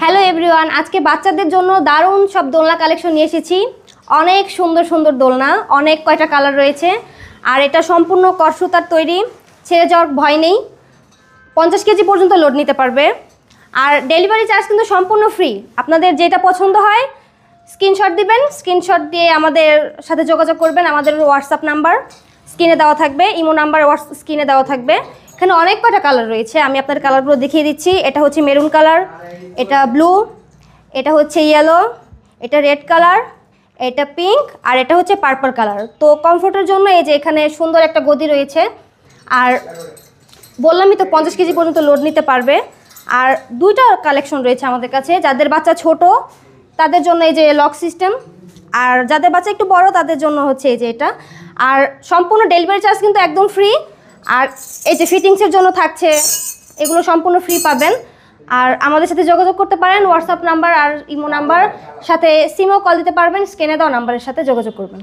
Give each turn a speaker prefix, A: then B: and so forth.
A: Hello everyone, আজকে বাচ্চাদের জন্য দারুণ সব দোলনা কালেকশন নিয়ে এসেছি। অনেক সুন্দর সুন্দর দোলনা, অনেক কয়টা কালার রয়েছে। আর এটা সম্পূর্ণ কটসুতার তৈরি, ছেড়ে যাওয়ার ভয় নেই। 50 কেজি পর্যন্ত লোড নিতে পারবে। আর ডেলিভারি চার্জ কিন্তু সম্পূর্ণ ফ্রি। আপনাদের যেটা পছন্দ হয় স্ক্রিনশট দিবেন, স্ক্রিনশট দিয়ে আমাদের সাথে যোগাযোগ করবেন। আমাদের হোয়াটসঅ্যাপ নাম্বার স্ক্রিনে দেওয়া থাকবে, ইমো নাম্বার স্ক্রিনে দেওয়া থাকবে। এখানে অনেক কয়টা কালার রয়েছে, আমি আপনার কালারগুলো দেখিয়ে দিচ্ছি। এটা হচ্ছে মেরুন কালার, এটা ব্লু, এটা হচ্ছে ইয়েলো, এটা রেড কালার, এটা পিঙ্ক, আর এটা হচ্ছে পার্পল কালার। তো কমফোর্টের জন্য এই যে এখানে সুন্দর একটা গদি রয়েছে। আর বললামই তো 50 কেজি পর্যন্ত লোড নিতে পারবে। আর দুইটা কালেকশন রয়েছে আমাদের কাছে। যাদের বাচ্চা ছোট তাদের জন্য এই যে লক সিস্টেম, আর যাদের বাচ্চা একটু বড় তাদের জন্য হচ্ছে এই যে এটা। আর সম্পূর্ণ ডেলিভারি চার্জ কিন্তু একদম ফ্রি। আর এই যে ফিটিংসের জন্য থাকছে, এগুলো সম্পূর্ণ ফ্রি পাবেন। আর আমাদের সাথে যোগাযোগ করতে পারেন, হোয়াটসঅ্যাপ নাম্বার আর ইমো নাম্বার, সাথে সিমও কল দিতে পারবেন। স্ক্রিনে দেওয়া নাম্বারের সাথে যোগাযোগ করবেন।